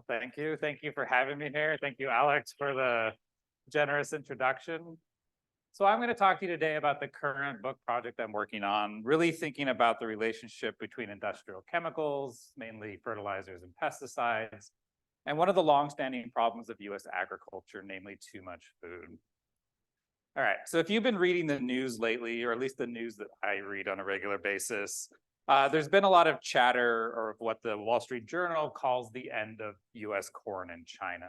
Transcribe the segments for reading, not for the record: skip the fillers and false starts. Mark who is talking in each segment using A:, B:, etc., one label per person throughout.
A: Thank you. Thank you for having me here. Thank you, Alex, for the generous introduction. So I'm going to talk to you today about the current book project I'm working on, really thinking about the relationship between industrial chemicals, mainly fertilizers and pesticides, and one of the longstanding problems of US agriculture, namely too much food. All right, so if you've been reading the news lately, or at least the news that I read on a regular basis, there's been a lot of chatter or what the Wall Street Journal calls the end of US corn in China.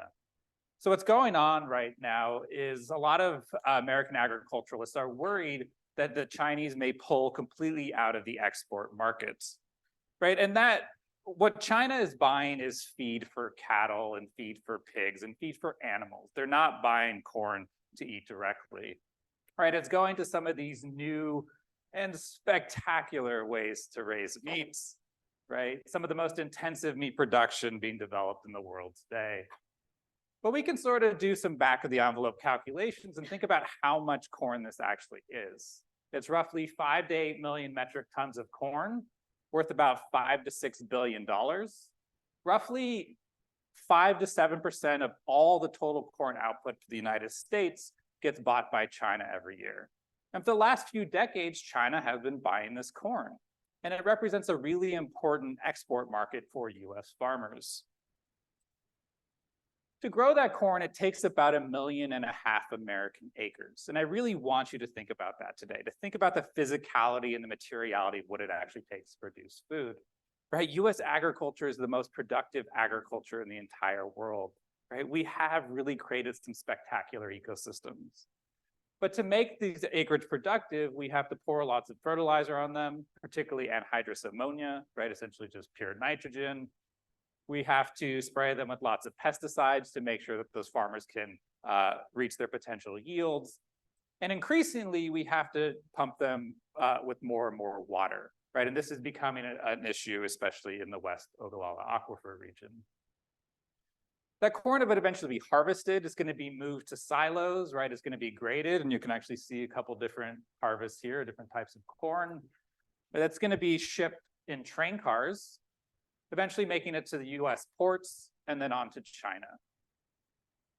A: So what's going on right now is a lot of American agriculturalists are worried that the Chinese may pull completely out of the export markets, right? And that what China is buying is feed for cattle and feed for pigs and feed for animals. They're not buying corn to eat directly, right? It's going to some of these new and spectacular ways to raise meats, right? Some of the most intensive meat production being developed in the world today. But we can sort of do some back of the envelope calculations and think about how much corn this actually is. It's roughly 5 to 8 million metric tons of corn, worth about $5 to $6 billion. Roughly 5 to 7% of all the total corn output for the United States gets bought by China every year. And for the last few decades, China has been buying this corn. And it represents a really important export market for US farmers. To grow that corn, it takes about 1.5 million American acres. And I really want you to think about that today, to think about the physicality and the materiality of what it actually takes to produce food. Right? US agriculture is the most productive agriculture in the entire world. Right? We have really created some spectacular ecosystems. But to make these acreage productive, we have to pour lots of fertilizer on them, particularly anhydrous ammonia, right? Essentially just pure nitrogen. We have to spray them with lots of pesticides to make sure that those farmers can reach their potential yields. And increasingly, we have to pump them with more and more water, right? And this is becoming an issue, especially in the West Ogallala Aquifer region. That corn would eventually be harvested. It's going to be moved to silos, right? It's going to be graded, and you can actually see a couple different harvests here, different types of corn. But that's going to be shipped in train cars, eventually making it to the US ports and then on to China.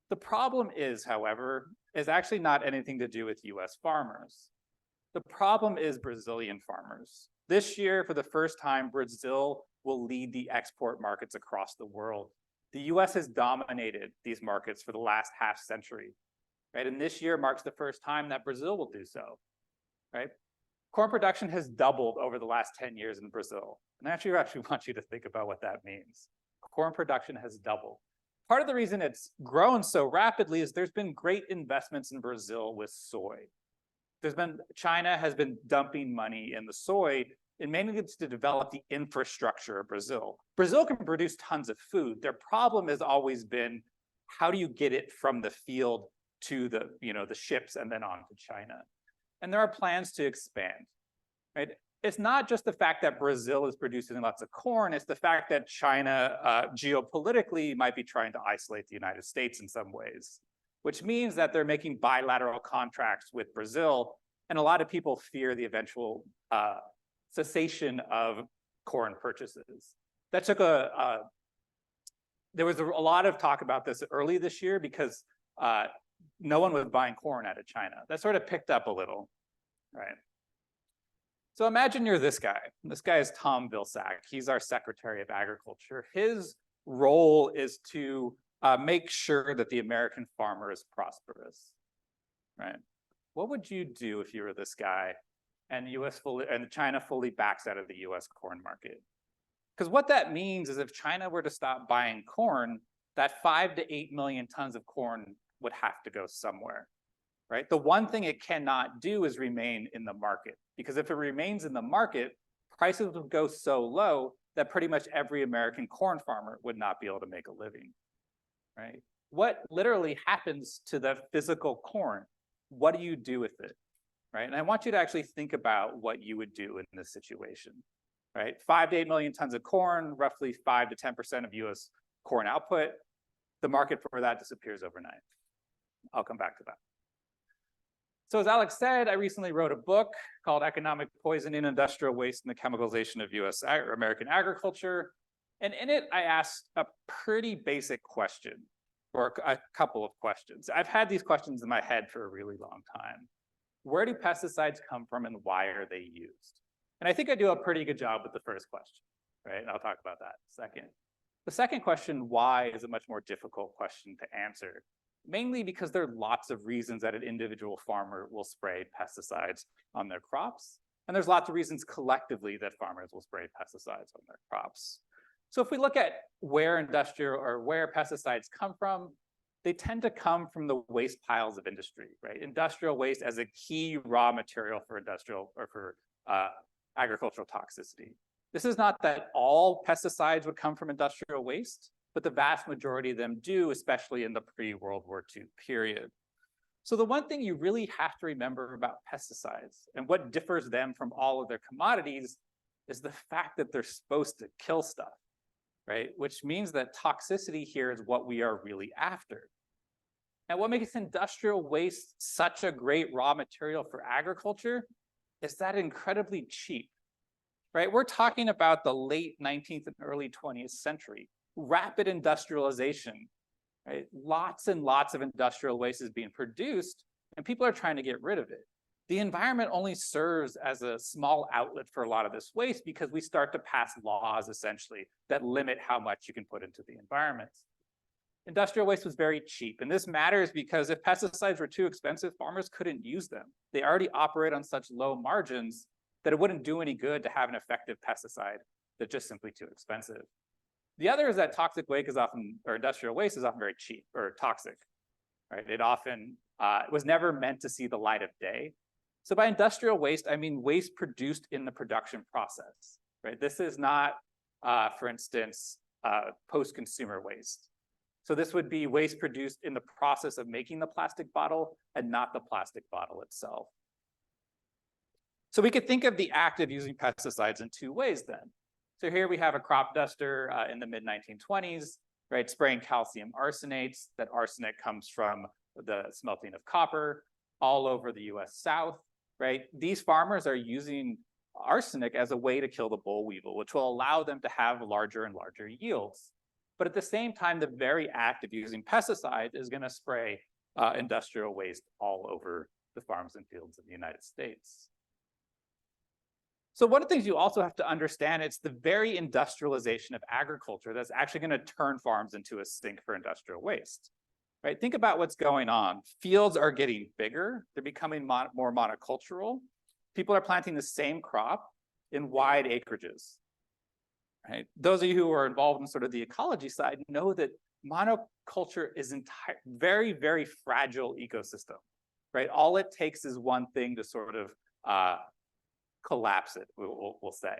A: The problem is, however, is actually not anything to do with US farmers. The problem is Brazilian farmers. This year, for the first time, Brazil will lead the export markets across the world. The US has dominated these markets for the last half century, right? And this year marks the first time that Brazil will do so, right? Corn production has doubled over the last 10 years in Brazil. And I actually want you to think about what that means. Corn production has doubled. Part of the reason it's grown so rapidly is there's been great investments in Brazil with soy. China has been dumping money in the soy, and mainly it's to develop the infrastructure of Brazil. Brazil can produce tons of food. Their problem has always been, how do you get it from the field to the ships and then on to China? And there are plans to expand, right? It's not just the fact that Brazil is producing lots of corn, it's the fact that China geopolitically might be trying to isolate the United States in some ways, which means that they're making bilateral contracts with Brazil, and a lot of people fear the eventual cessation of corn purchases. That took there was a lot of talk about this early this year because no one was buying corn out of China. That sort of picked up a little, right? So imagine you're this guy. This guy is Tom Vilsack. He's our Secretary of Agriculture. His role is to make sure that the American farmer is prosperous, right? What would you do if you were this guy and China fully backs out of the US corn market? Because what that means is if China were to stop buying corn, that 5 to 8 million tons of corn would have to go somewhere, right? The one thing it cannot do is remain in the market, because if it remains in the market, prices would go so low that pretty much every American corn farmer would not be able to make a living, right? What literally happens to the physical corn? What do you do with it, right? And I want you to actually think about what you would do in this situation, right? 5 to 8 million tons of corn, roughly 5 to 10% of US corn output. The market for that disappears overnight. I'll come back to that. So as Alex said, I recently wrote a book called Economic Poisoning, Industrial Waste, and the Chemicalization of American Agriculture. And in it, I asked a pretty basic question, or a couple of questions. I've had these questions in my head for a really long time. Where do pesticides come from and why are they used? And I think I do a pretty good job with the first question, right? And I'll talk about that in a second. The second question, why, is a much more difficult question to answer, mainly because there are lots of reasons that an individual farmer will spray pesticides on their crops. And there's lots of reasons collectively that farmers will spray pesticides on their crops. So if we look at where industrial or where pesticides come from, they tend to come from the waste piles of industry, right? Industrial waste as a key raw material for industrial or for agricultural toxicity. This is not that all pesticides would come from industrial waste, but the vast majority of them do, especially in the pre-World War II period. So the one thing you really have to remember about pesticides and what differs them from all of their commodities is the fact that they're supposed to kill stuff, right? Which means that toxicity here is what we are really after. And what makes industrial waste such a great raw material for agriculture is that incredibly cheap, right? We're talking about the late 19th and early 20th century, rapid industrialization, right? Lots and lots of industrial waste is being produced and people are trying to get rid of it. The environment only serves as a small outlet for a lot of this waste because we start to pass laws essentially that limit how much you can put into the environment. Industrial waste was very cheap, and this matters because if pesticides were too expensive, farmers couldn't use them. They already operate on such low margins that it wouldn't do any good to have an effective pesticide that's just simply too expensive. The other is that toxic waste is often, or industrial waste is often very cheap or toxic, right? It often was never meant to see the light of day. So by industrial waste, I mean waste produced in the production process, right? This is not, for instance, post-consumer waste. So this would be waste produced in the process of making the plastic bottle and not the plastic bottle itself. So we could think of the act of using pesticides in two ways then. So here we have a crop duster in the mid-1920s, right, spraying calcium arsenates. That arsenic comes from the smelting of copper all over the US South, right? These farmers are using arsenic as a way to kill the boll weevil, which will allow them to have larger and larger yields. But at the same time, the very act of using pesticides is going to spray industrial waste all over the farms and fields of the United States. So one of the things you also have to understand, it's the very industrialization of agriculture that's actually going to turn farms into a sink for industrial waste, right? Think about what's going on. Fields are getting bigger. They're becoming more monocultural. People are planting the same crop in wide acreages. Right? Those of you who are involved in sort of the ecology side know that monoculture is very, very fragile ecosystem, right? All it takes is one thing to sort of collapse it, we'll say,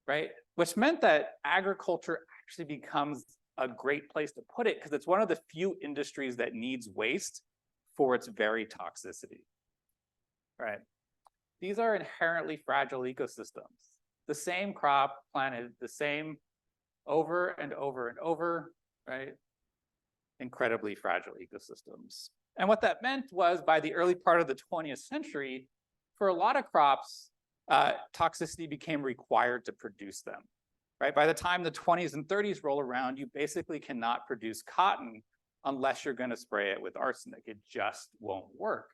A: right? Which meant that agriculture actually becomes a great place to put it because it's one of the few industries that needs waste for its very toxicity, right? These are inherently fragile ecosystems. The same crop planted the same over and over and over, right? Incredibly fragile ecosystems. And what that meant was by the early part of the 20th century, for a lot of crops, toxicity became required to produce them, right? By the time the 20s and 30s roll around, you basically cannot produce cotton unless you're going to spray it with arsenic. It just won't work.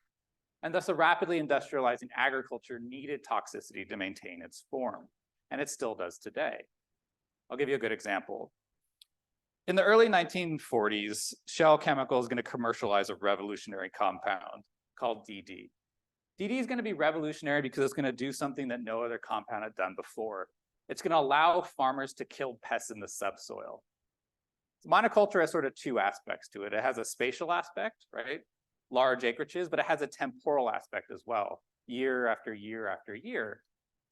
A: And thus a rapidly industrializing agriculture needed toxicity to maintain its form. And it still does today. I'll give you a good example. In the early 1940s, Shell Chemical is going to commercialize a revolutionary compound called DD. DD is going to be revolutionary because it's going to do something that no other compound had done before. It's going to allow farmers to kill pests in the subsoil. Monoculture has sort of two aspects to it. It has a spatial aspect, right? Large acreages, but it has a temporal aspect as well, year after year after year.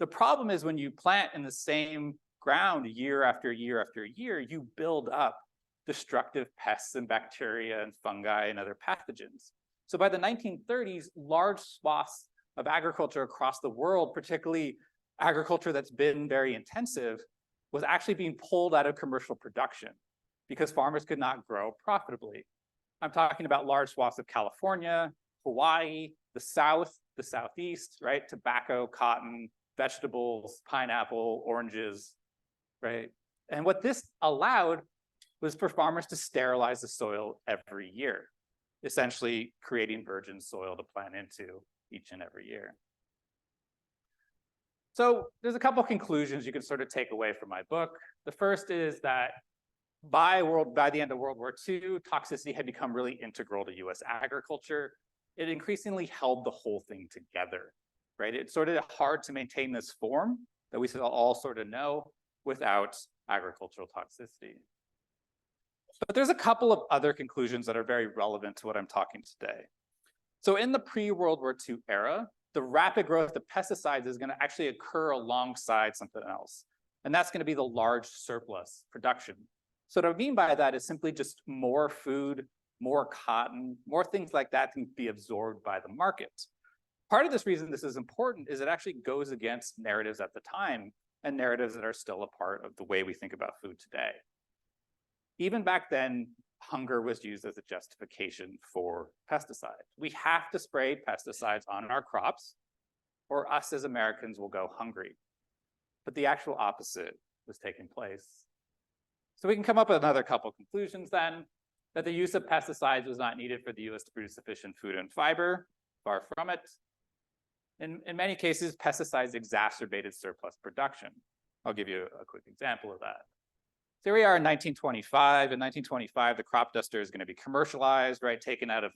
A: The problem is when you plant in the same ground year after year after year, you build up destructive pests and bacteria and fungi and other pathogens. So by the 1930s, large swaths of agriculture across the world, particularly agriculture that's been very intensive, was actually being pulled out of commercial production because farmers could not grow profitably. I'm talking about large swaths of California, Hawaii, the South, the Southeast, right? Tobacco, cotton, vegetables, pineapple, oranges, right? And what this allowed was for farmers to sterilize the soil every year, essentially creating virgin soil to plant into each and every year. So there's a couple conclusions you can sort of take away from my book. The first is that by the end of World War II, toxicity had become really integral to US agriculture. It increasingly held the whole thing together, right? It's sort of hard to maintain this form that we all sort of know without agricultural toxicity. But there's a couple of other conclusions that are very relevant to what I'm talking today. So in the pre-World War II era, the rapid growth of pesticides is going to actually occur alongside something else. And that's going to be the large surplus production. So what I mean by that is simply just more food, more cotton, more things like that can be absorbed by the market. Part of this reason this is important is it actually goes against narratives at the time and narratives that are still a part of the way we think about food today. Even back then, hunger was used as a justification for pesticides. We have to spray pesticides on our crops, or us as Americans will go hungry. But the actual opposite was taking place. So we can come up with another couple conclusions then, that the use of pesticides was not needed for the US to produce sufficient food and fiber, far from it. In many cases, pesticides exacerbated surplus production. I'll give you a quick example of that. So here we are in 1925. In 1925, the crop duster is going to be commercialized, right? Taken out of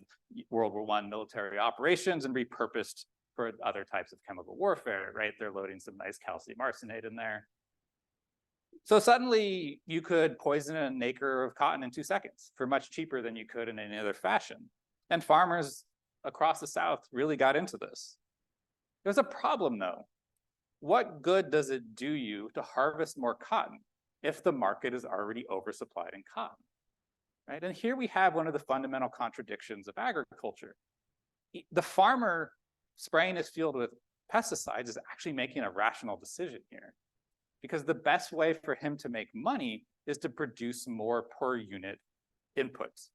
A: World War I military operations and repurposed for other types of chemical warfare, right? They're loading some nice calcium arsenate in there. So suddenly you could poison an acre of cotton in 2 seconds for much cheaper than you could in any other fashion. And farmers across the South really got into this. There's a problem though. What good does it do you to harvest more cotton if the market is already oversupplied in cotton, right? And here we have one of the fundamental contradictions of agriculture. The farmer spraying his field with pesticides is actually making a rational decision here, because the best way for him to make money is to produce more per unit inputs,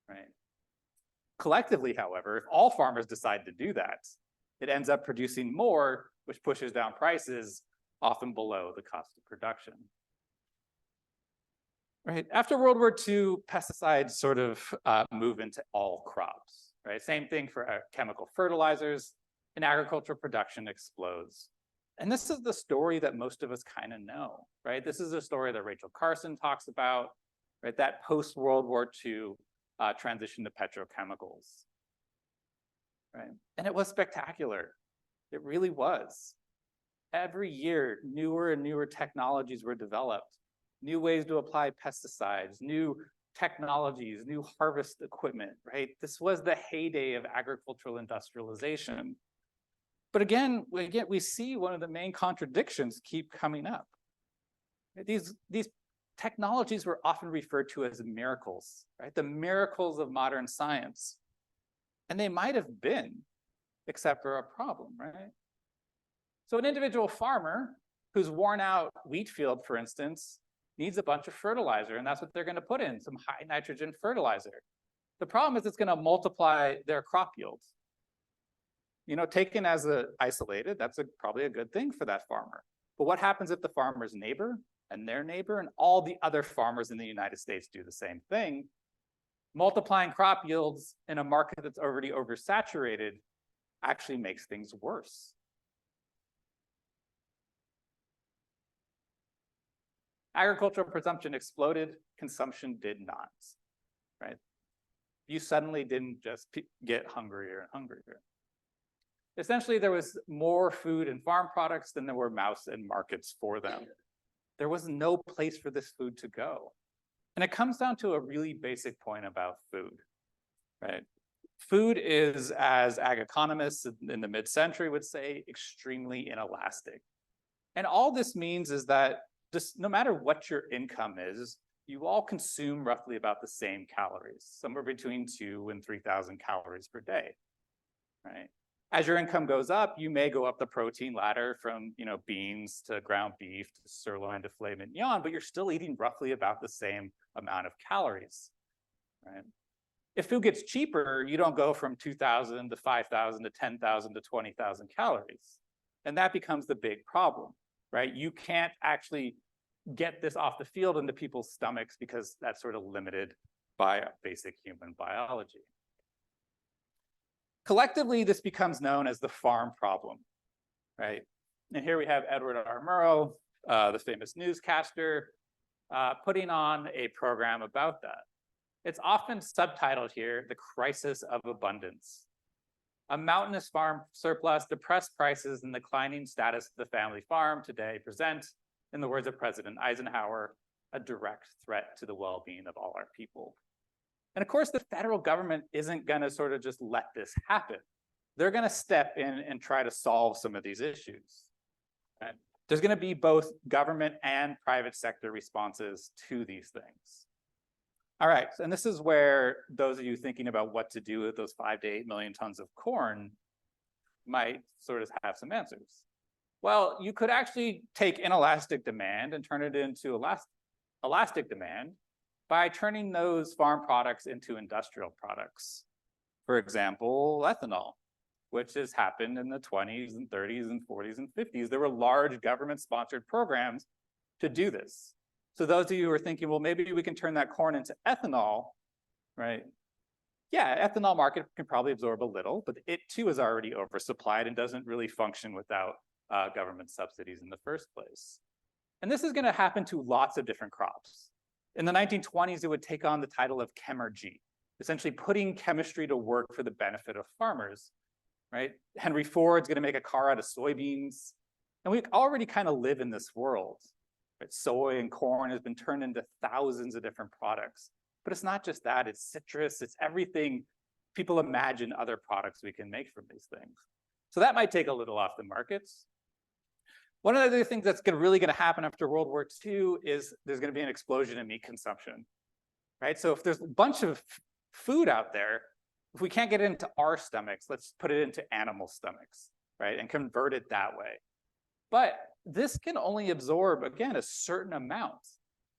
A: right? Collectively, however, if all farmers decide to do that, it ends up producing more, which pushes down prices, often below the cost of production. Right. After World War II, pesticides sort of move into all crops, right? Same thing for chemical fertilizers, and agricultural production explodes. And this is the story that most of us kind of know, right? This is a story that Rachel Carson talks about, right? That post-World War II transition to petrochemicals, right? And it was spectacular. It really was. Every year, newer and newer technologies were developed. New ways to apply pesticides, new technologies, new harvest equipment, right? This was the heyday of agricultural industrialization. But again, we see one of the main contradictions keep coming up. These technologies were often referred to as miracles, right? The miracles of modern science. And they might have been, except for a problem, right? So an individual farmer who's worn out wheat field, for instance, needs a bunch of fertilizer, and that's what they're going to put in, some high nitrogen fertilizer. The problem is it's going to multiply their crop yields. You know, taken as isolated, that's probably a good thing for that farmer. But what happens if the farmer's neighbor and their neighbor and all the other farmers in the United States do the same thing? Multiplying crop yields in a market that's already oversaturated actually makes things worse. Agricultural consumption exploded, consumption did not, right? You suddenly didn't just get hungrier and hungrier. Essentially, there was more food and farm products than there were mouths and markets for them. There was no place for this food to go. And it comes down to a really basic point about food, right? Food is, as ag economists in the mid-century would say, extremely inelastic. And all this means is that just no matter what your income is, you all consume roughly about the same calories, somewhere between 2,000 and 3,000 calories per day, right? As your income goes up, you may go up the protein ladder from, beans to ground beef to sirloin to filet mignon, but you're still eating roughly about the same amount of calories, right? If food gets cheaper, you don't go from 2,000 to 5,000 to 10,000 to 20,000 calories. And that becomes the big problem, right? You can't actually get this off the field into people's stomachs because that's sort of limited by basic human biology. Collectively, this becomes known as the farm problem, right? And here we have Edward R. Murrow, the famous newscaster, putting on a program about that. It's often subtitled here, The Crisis of Abundance. A mountainous farm surplus, depressed prices, and declining status of the family farm today present, in the words of President Eisenhower, a direct threat to the well-being of all our people. And of course, the federal government isn't gonna sort of just let this happen. They're gonna step in and try to solve some of these issues. Right? There's gonna be both government and private sector responses to these things. All right, and this is where those of you thinking about what to do with those 5 to 8 million tons of corn might sort of have some answers. Well, you could actually take inelastic demand and turn it into elastic demand by turning those farm products into industrial products. For example, ethanol, which has happened in the 20s and 30s and 40s and 50s. There were large government-sponsored programs to do this. So those of you who are thinking, well, maybe we can turn that corn into ethanol, right? Yeah, ethanol market can probably absorb a little, but it too is already oversupplied and doesn't really function without government subsidies in the first place. And this is gonna happen to lots of different crops. In the 1920s, it would take on the title of chemergy, essentially putting chemistry to work for the benefit of farmers, right? Henry Ford's gonna make a car out of soybeans. And we already kind of live in this world. Right? Soy and corn has been turned into thousands of different products. But it's not just that, it's citrus, it's everything people imagine other products we can make from these things. So that might take a little off the markets. One of the other things that's really gonna happen after World War II is there's gonna be an explosion in meat consumption, right? So if there's a bunch of food out there, if we can't get it into our stomachs, let's put it into animal stomachs, right? And convert it that way. But this can only absorb, again, a certain amount.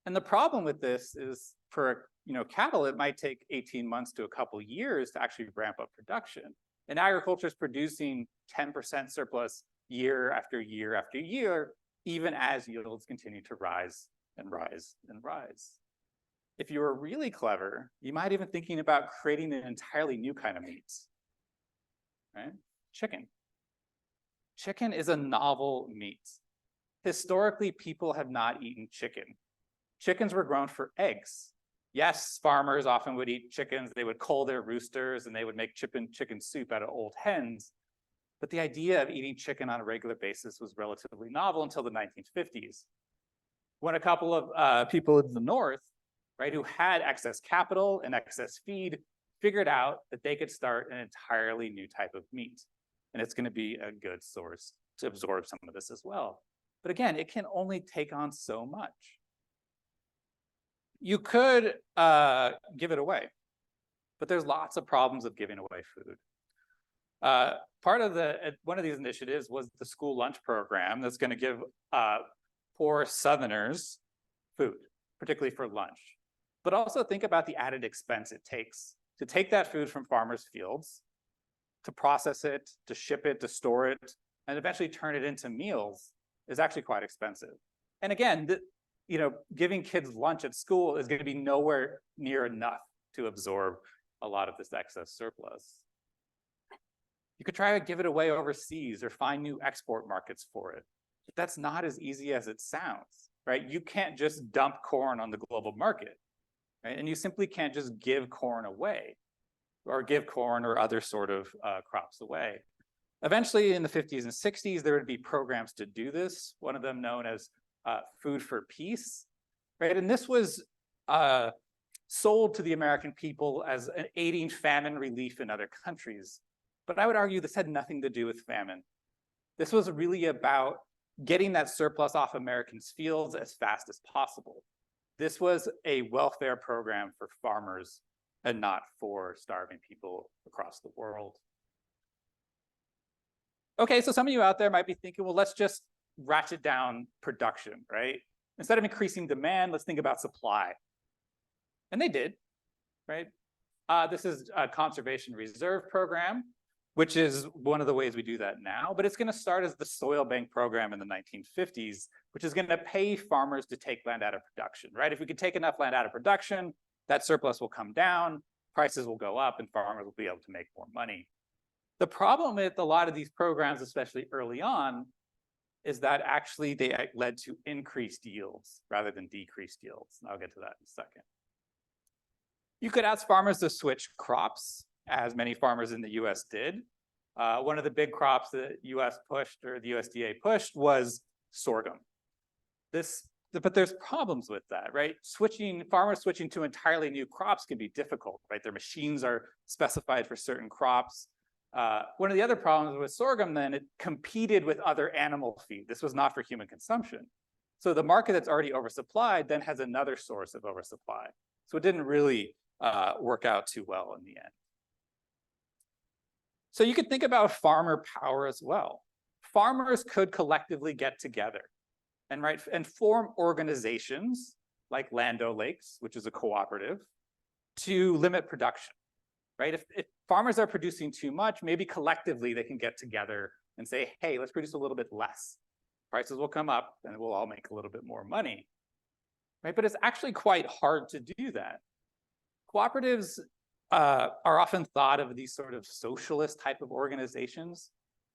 A: And the problem with this is for cattle, it might take 18 months to a couple years to actually ramp up production. And agriculture is producing 10% surplus year after year after year, even as yields continue to rise and rise and rise. If you were really clever, you might even thinking about creating an entirely new kind of meat, right? Chicken. Chicken is a novel meat. Historically, people have not eaten chicken. Chickens were grown for eggs. Yes, farmers often would eat chickens. They would cull their roosters and they would make chicken soup out of old hens. But the idea of eating chicken on a regular basis was relatively novel until the 1950s, when a couple of people in the North, right, who had excess capital and excess feed, figured out that they could start an entirely new type of meat. And it's gonna be a good source to absorb some of this as well. But again, it can only take on so much. You could give it away, but there's lots of problems of giving away food. Part of one of these initiatives was the school lunch program that's gonna give poor Southerners food, particularly for lunch. But also think about the added expense it takes to take that food from farmers' fields, to process it, to ship it, to store it, and eventually turn it into meals is actually quite expensive. And again, giving kids lunch at school is going to be nowhere near enough to absorb a lot of this excess surplus. You could try to give it away overseas or find new export markets for it. But that's not as easy as it sounds, right? You can't just dump corn on the global market, right? And you simply can't just give corn away or give corn or other sort of crops away. Eventually, in the 50s and 60s, there would be programs to do this, one of them known as Food for Peace, right? And this was sold to the American people as an aiding famine relief in other countries. But I would argue this had nothing to do with famine. This was really about getting that surplus off Americans' fields as fast as possible. This was a welfare program for farmers and not for starving people across the world. Okay, so some of you out there might be thinking, well, let's just ratchet down production, right? Instead of increasing demand, let's think about supply. And they did, right? This is a conservation reserve program, which is one of the ways we do that now, but it's going to start as the soil bank program in the 1950s, which is going to pay farmers to take land out of production, right? If we could take enough land out of production, that surplus will come down, prices will go up, and farmers will be able to make more money. The problem with a lot of these programs, especially early on, is that actually they led to increased yields rather than decreased yields. And I'll get to that in a second. You could ask farmers to switch crops, as many farmers in the US did. One of the big crops that US pushed, or the USDA pushed, was sorghum. But there's problems with that, right? Farmers switching to entirely new crops can be difficult, right? Their machines are specified for certain crops. One of the other problems with sorghum, then, it competed with other animal feed. This was not for human consumption. So the market that's already oversupplied then has another source of oversupply. So it didn't really work out too well in the end. So you could think about farmer power as well. Farmers could collectively get together and form organizations like Land O'Lakes, which is a cooperative, to limit production, right? If farmers are producing too much, maybe collectively they can get together and say, hey, let's produce a little bit less. Prices will come up and we'll all make a little bit more money, right? But it's actually quite hard to do that. Cooperatives are often thought of these sort of socialist type of organizations,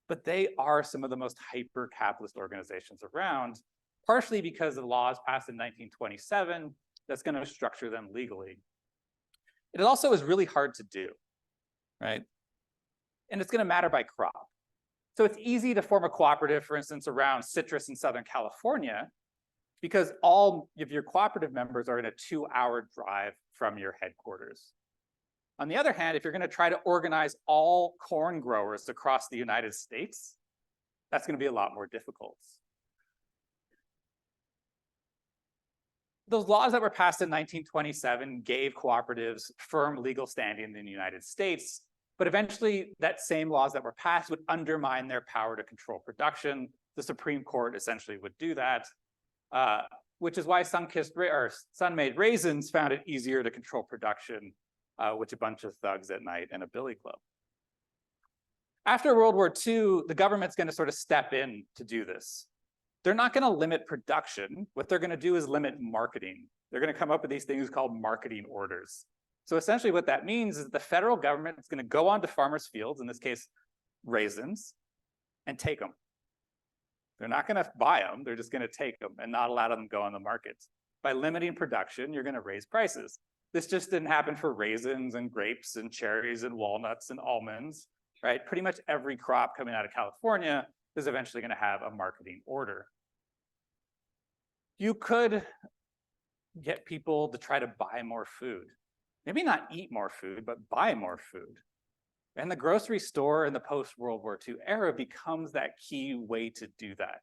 A: but they are some of the most hyper-capitalist organizations around, partially because of laws passed in 1927 that's going to structure them legally. It also is really hard to do, right? And it's going to matter by crop. So it's easy to form a cooperative, for instance, around citrus in Southern California, because all of your cooperative members are in a 2-hour drive from your headquarters. On the other hand, if you're going to try to organize all corn growers across the United States, that's going to be a lot more difficult. Those laws that were passed in 1927 gave cooperatives firm legal standing in the United States, but eventually that same laws that were passed would undermine their power to control production. The Supreme Court essentially would do that, which is why Sun-Made Raisins found it easier to control production with a bunch of thugs at night and a billy club. After World War II, the government's going to sort of step in to do this. They're not going to limit production. What they're going to do is limit marketing. They're going to come up with these things called marketing orders. So essentially what that means is the federal government is going to go onto farmers' fields, in this case, raisins, and take them. They're not going to buy them. They're just going to take them and not allow them to go on the markets. By limiting production, you're going to raise prices. This just didn't happen for raisins and grapes and cherries and walnuts and almonds, right? Pretty much every crop coming out of California is eventually going to have a marketing order. You could get people to try to buy more food. Maybe not eat more food, but buy more food. And the grocery store in the post-World War II era becomes that key way to do that.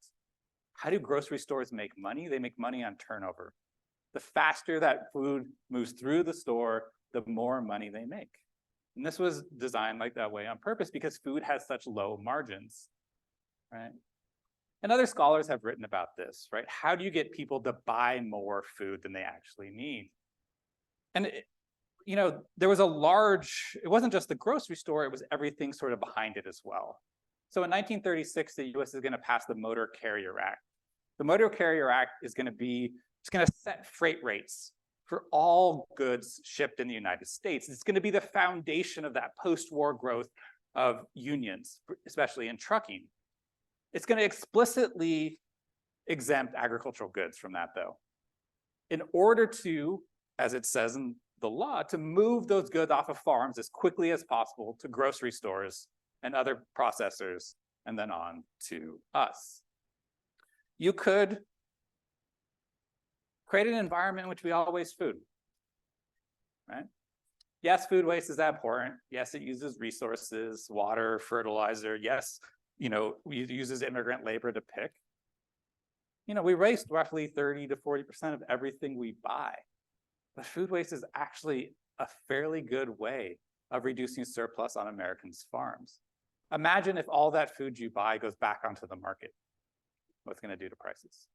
A: How do grocery stores make money? They make money on turnover. The faster that food moves through the store, the more money they make. And this was designed like that way on purpose because food has such low margins, right? And other scholars have written about this, right? How do you get people to buy more food than they actually need? And there was it wasn't just the grocery store, it was everything sort of behind it as well. So in 1936, the US is going to pass the Motor Carrier Act. The Motor Carrier Act is going to set freight rates for all goods shipped in the United States. It's going to be the foundation of that post-war growth of unions, especially in trucking. It's going to explicitly exempt agricultural goods from that, though, in order to, as it says in the law, to move those goods off of farms as quickly as possible to grocery stores and other processors, and then on to us. You could create an environment in which we all waste food, right? Yes, food waste is abhorrent. Yes, it uses resources, water, fertilizer. Yes, it uses immigrant labor to pick. We waste roughly 30 to 40% of everything we buy. But food waste is actually a fairly good way of reducing surplus on Americans' farms. Imagine if all that food you buy goes back onto the market. What's going to do to prices?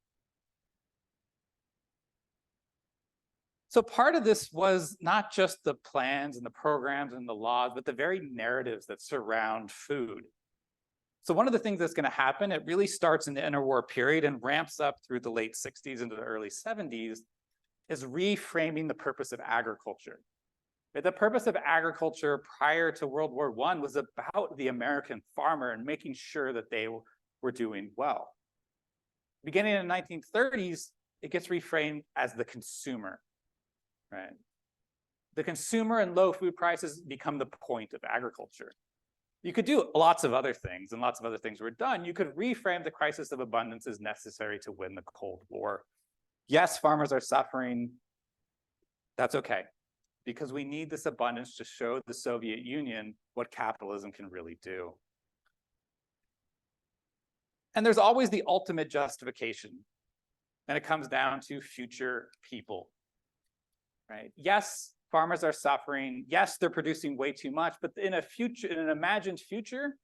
A: So part of this was not just the plans and the programs and the laws, but the very narratives that surround food. So one of the things that's going to happen, it really starts in the interwar period and ramps up through the late 60s into the early 70s, is reframing the purpose of agriculture. The purpose of agriculture prior to World War I was about the American farmer and making sure that they were doing well. Beginning in the 1930s, it gets reframed as the consumer, right? The consumer and low food prices become the point of agriculture. You could do lots of other things, and lots of other things were done. You could reframe the crisis of abundance as necessary to win the Cold War. Yes, farmers are suffering. That's okay, because we need this abundance to show the Soviet Union what capitalism can really do. And there's always the ultimate justification, and it comes down to future people, right? Yes, farmers are suffering. Yes, they're producing way too much, but in an imagined future,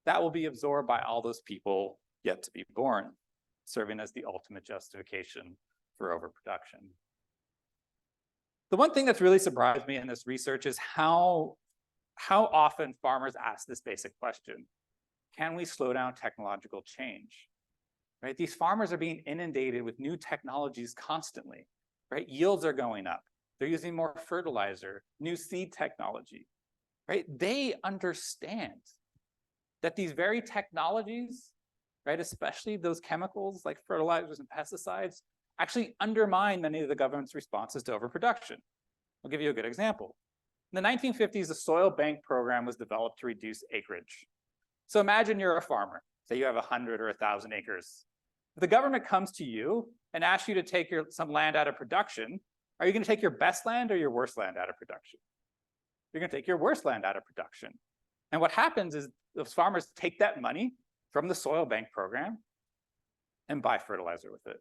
A: that will be absorbed by all those people yet to be born, serving as the ultimate justification for overproduction. The one thing that's really surprised me in this research is how often farmers ask this basic question: can we slow down technological change? Right? These farmers are being inundated with new technologies constantly, right? Yields are going up. They're using more fertilizer, new seed technology, right? They understand that these very technologies, right, especially those chemicals like fertilizers and pesticides, actually undermine many of the government's responses to overproduction. I'll give you a good example. In the 1950s, the soil bank program was developed to reduce acreage. So imagine you're a farmer, say you have 100 or 1,000 acres. If the government comes to you and asks you to take some land out of production, are you going to take your best land or your worst land out of production? You're going to take your worst land out of production. And what happens is those farmers take that money from the soil bank program and buy fertilizer with it,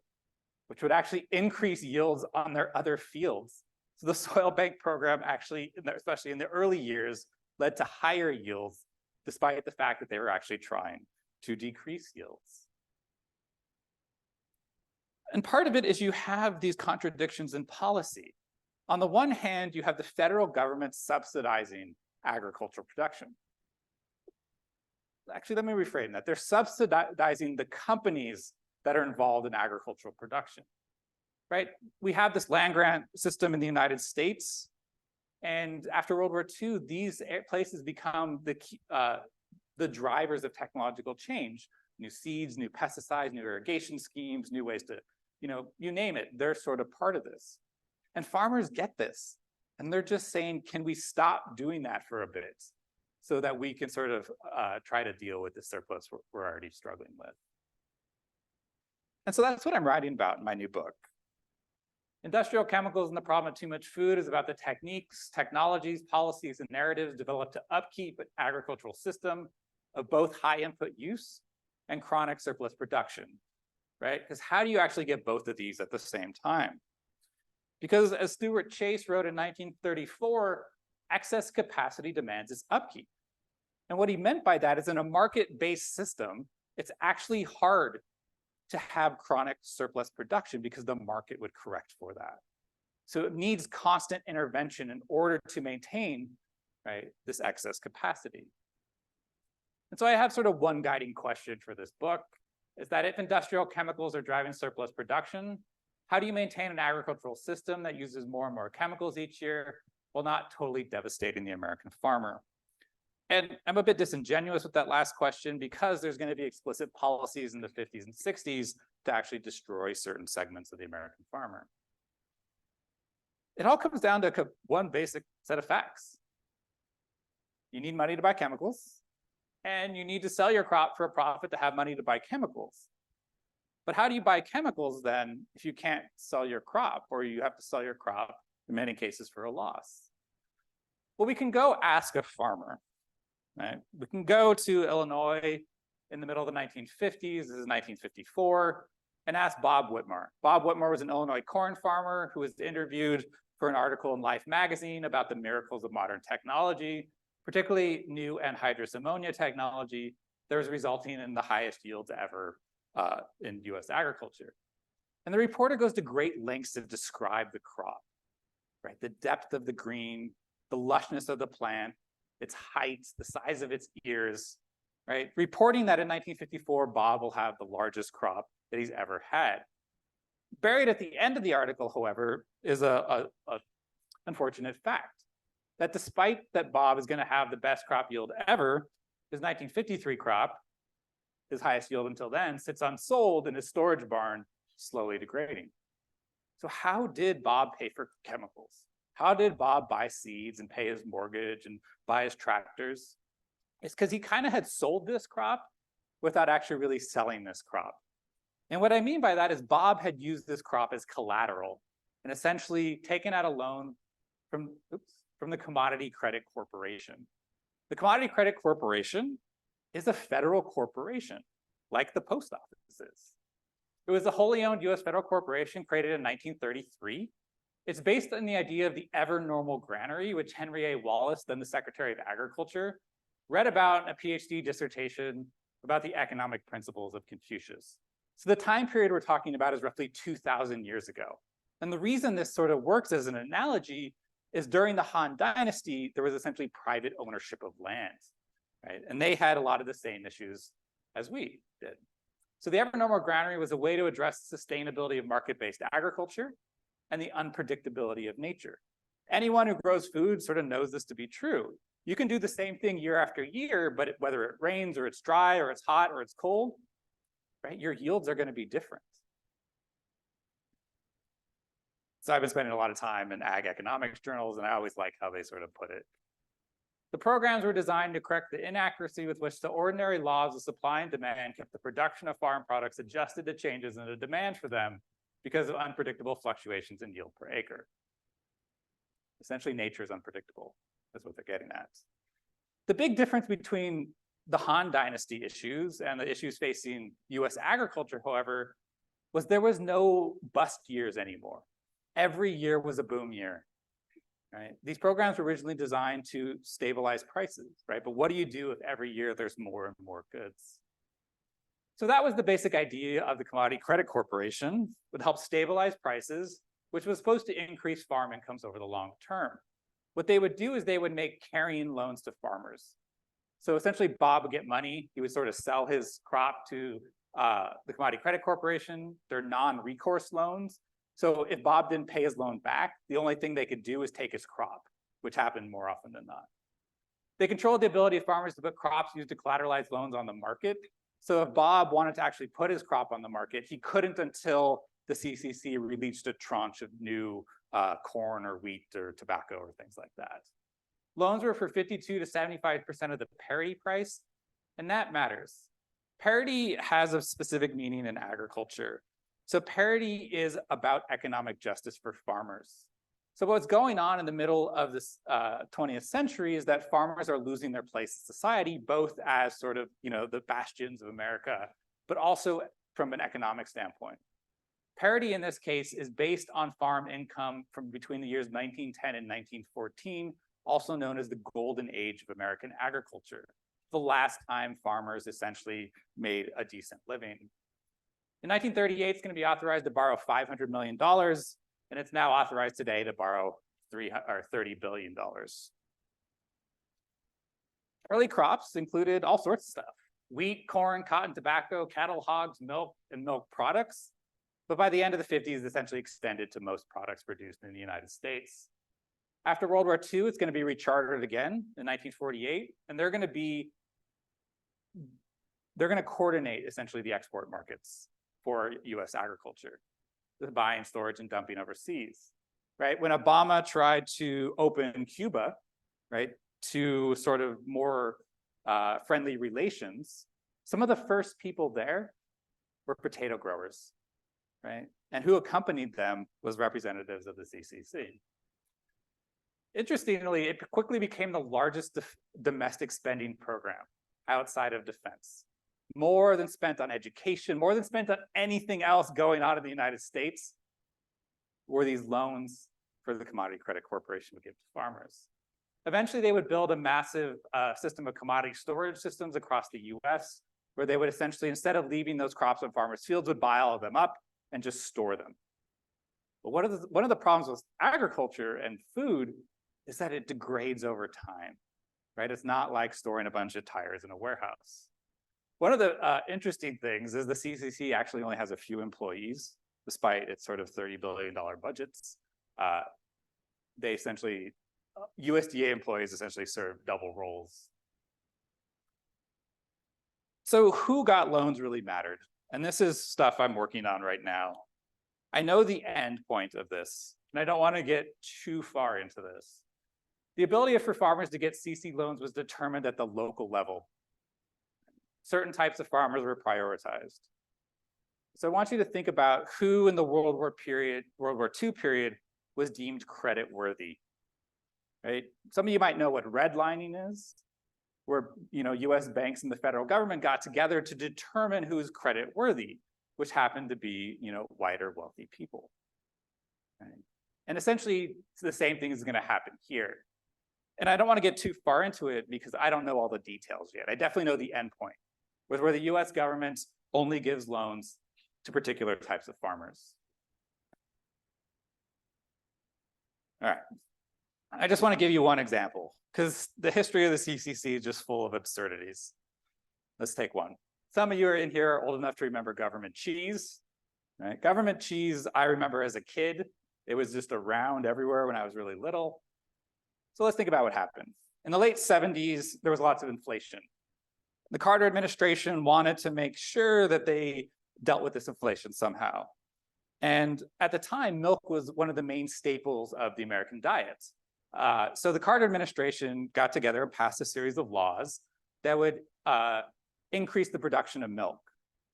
A: which would actually increase yields on their other fields. So the soil bank program actually, especially in the early years, led to higher yields, despite the fact that they were actually trying to decrease yields. And part of it is you have these contradictions in policy. On the one hand, you have the federal government subsidizing agricultural production. Actually, let me reframe that. They're subsidizing the companies that are involved in agricultural production, right? We have this land grant system in the United States. And after World War II, these places become the drivers of technological change. New seeds, new pesticides, new irrigation schemes, new ways to, you name it, they're sort of part of this. And farmers get this. And they're just saying, can we stop doing that for a bit so that we can sort of try to deal with the surplus we're already struggling with? And so that's what I'm writing about in my new book. Industrial Chemicals and the Problem of Too Much Food is about the techniques, technologies, policies, and narratives developed to upkeep an agricultural system of both high input use and chronic surplus production, right? Because how do you actually get both of these at the same time? Because as Stuart Chase wrote in 1934, excess capacity demands its upkeep. And what he meant by that is in a market-based system, it's actually hard to have chronic surplus production because the market would correct for that. So it needs constant intervention in order to maintain, right, this excess capacity. And so I have sort of one guiding question for this book, is that if industrial chemicals are driving surplus production, how do you maintain an agricultural system that uses more and more chemicals each year while not totally devastating the American farmer? And I'm a bit disingenuous with that last question because there's going to be explicit policies in the 50s and 60s to actually destroy certain segments of the American farmer. It all comes down to one basic set of facts. You need money to buy chemicals, and you need to sell your crop for a profit to have money to buy chemicals. But how do you buy chemicals then if you can't sell your crop, or you have to sell your crop in many cases for a loss? Well, we can go ask a farmer. Right? We can go to Illinois in the middle of the 1950s, this is 1954, and ask Bob Whitmore. Bob Whitmore was an Illinois corn farmer who was interviewed for an article in Life magazine about the miracles of modern technology, particularly new anhydrous ammonia technology that was resulting in the highest yields ever in US agriculture. And the reporter goes to great lengths to describe the crop. right? The depth of the green, the lushness of the plant, its height, the size of its ears, right? Reporting that in 1954, Bob will have the largest crop that he's ever had. Buried at the end of the article, however, is a unfortunate fact that despite that Bob is going to have the best crop yield ever, his 1953 crop, his highest yield until then, sits unsold in his storage barn, slowly degrading. So how did Bob pay for chemicals? How did Bob buy seeds and pay his mortgage and buy his tractors? It's because he kind of had sold this crop without actually really selling this crop. And what I mean by that is Bob had used this crop as collateral and essentially taken out a loan from the Commodity Credit Corporation. The Commodity Credit Corporation is a federal corporation, like the post office is. It was a wholly owned US federal corporation created in 1933. It's based on the idea of the ever normal granary, which Henry A. Wallace, then the Secretary of Agriculture, read about in a PhD dissertation about the economic principles of Confucius. So the time period we're talking about is roughly 2,000 years ago. And the reason this sort of works as an analogy is during the Han Dynasty, there was essentially private ownership of land, right? And they had a lot of the same issues as we did. So the ever normal granary was a way to address the sustainability of market-based agriculture and the unpredictability of nature. Anyone who grows food sort of knows this to be true. You can do the same thing year after year, but whether it rains or it's dry or it's hot or it's cold, right, your yields are going to be different. So I've been spending a lot of time in ag economics journals, and I always like how they sort of put it. The programs were designed to correct the inaccuracy with which the ordinary laws of supply and demand kept the production of farm products adjusted to changes in the demand for them because of unpredictable fluctuations in yield per acre. Essentially, nature is unpredictable. That's what they're getting at. The big difference between the Han Dynasty issues and the issues facing US agriculture, however, was there was no bust years anymore. Every year was a boom year. Right? These programs were originally designed to stabilize prices, right? But what do you do if every year there's more and more goods? So that was the basic idea of the Commodity Credit Corporation, would help stabilize prices, which was supposed to increase farm incomes over the long term. What they would do is they would make carrying loans to farmers. So essentially, Bob would get money. He would sort of sell his crop to the Commodity Credit Corporation. They're non-recourse loans. So if Bob didn't pay his loan back, the only thing they could do is take his crop, which happened more often than not. They controlled the ability of farmers to put crops used to collateralize loans on the market. So if Bob wanted to actually put his crop on the market, he couldn't until the CCC released a tranche of new corn or wheat or tobacco or things like that. Loans were for 52 to 75% of the parity price, and that matters. Parity has a specific meaning in agriculture. So parity is about economic justice for farmers. So what's going on in the middle of this 20th century is that farmers are losing their place in society, both as sort of, the bastions of America, but also from an economic standpoint. Parity in this case is based on farm income from between the years 1910 and 1914, also known as the golden age of American agriculture, the last time farmers essentially made a decent living. In 1938, it's going to be authorized to borrow $500 million, and it's now authorized today to borrow $30 billion. Early crops included all sorts of stuff: wheat, corn, cotton, tobacco, cattle, hogs, milk, and milk products. But by the end of the 50s, essentially extended to most products produced in the United States. After World War II, it's going to be rechartered again in 1948, and they're going to coordinate essentially the export markets for US agriculture, the buying, storage, and dumping overseas, right? When Obama tried to open Cuba, right, to sort of more friendly relations, some of the first people there were potato growers, right? And who accompanied them was representatives of the CCC. Interestingly, it quickly became the largest domestic spending program outside of defense. More than spent on education, more than spent on anything else going on in the United States, were these loans for the Commodity Credit Corporation would give to farmers. Eventually, they would build a massive system of commodity storage systems across the US, where they would essentially, instead of leaving those crops on farmers' fields, would buy all of them up and just store them. But one of the problems with agriculture and food is that it degrades over time, right? It's not like storing a bunch of tires in a warehouse. One of the interesting things is the CCC actually only has a few employees, despite its sort of $30 billion budgets. They essentially, USDA employees essentially serve double roles. So who got loans really mattered. And this is stuff I'm working on right now. I know the end point of this, and I don't want to get too far into this. The ability for farmers to get CC loans was determined at the local level. Certain types of farmers were prioritized. So I want you to think about who in the World War II period was deemed credit worthy, right? Some of you might know what redlining is, where US banks and the federal government got together to determine who is credit worthy, which happened to be whiter, wealthy people. Right? And essentially, the same thing is going to happen here. And I don't want to get too far into it because I don't know all the details yet. I definitely know the end point, where the US government only gives loans to particular types of farmers. All right. I just want to give you one example because the history of the CCC is just full of absurdities. Let's take one. Some of you are in here are old enough to remember government cheese. Right? Government cheese, I remember as a kid. It was just around everywhere when I was really little. So let's think about what happened. In the late 70s, there was lots of inflation. The Carter administration wanted to make sure that they dealt with this inflation somehow. And at the time, milk was one of the main staples of the American diet. So the Carter administration got together and passed a series of laws that would increase the production of milk.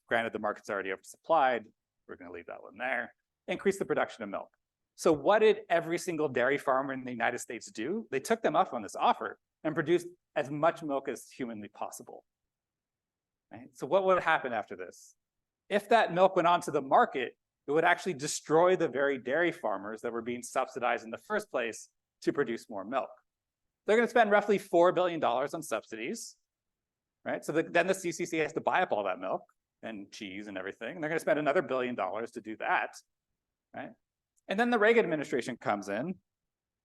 A: Granted, the market's already oversupplied. We're going to leave that one there. Increase the production of milk. So what did every single dairy farmer in the United States do? They took them up on this offer and produced as much milk as humanly possible. Right? So what would happen after this? If that milk went onto the market, it would actually destroy the very dairy farmers that were being subsidized in the first place to produce more milk. They're going to spend roughly $4 billion on subsidies, right? So then the CCC has to buy up all that milk and cheese and everything. And they're going to spend another $1 billion to do that, right? And then the Reagan administration comes in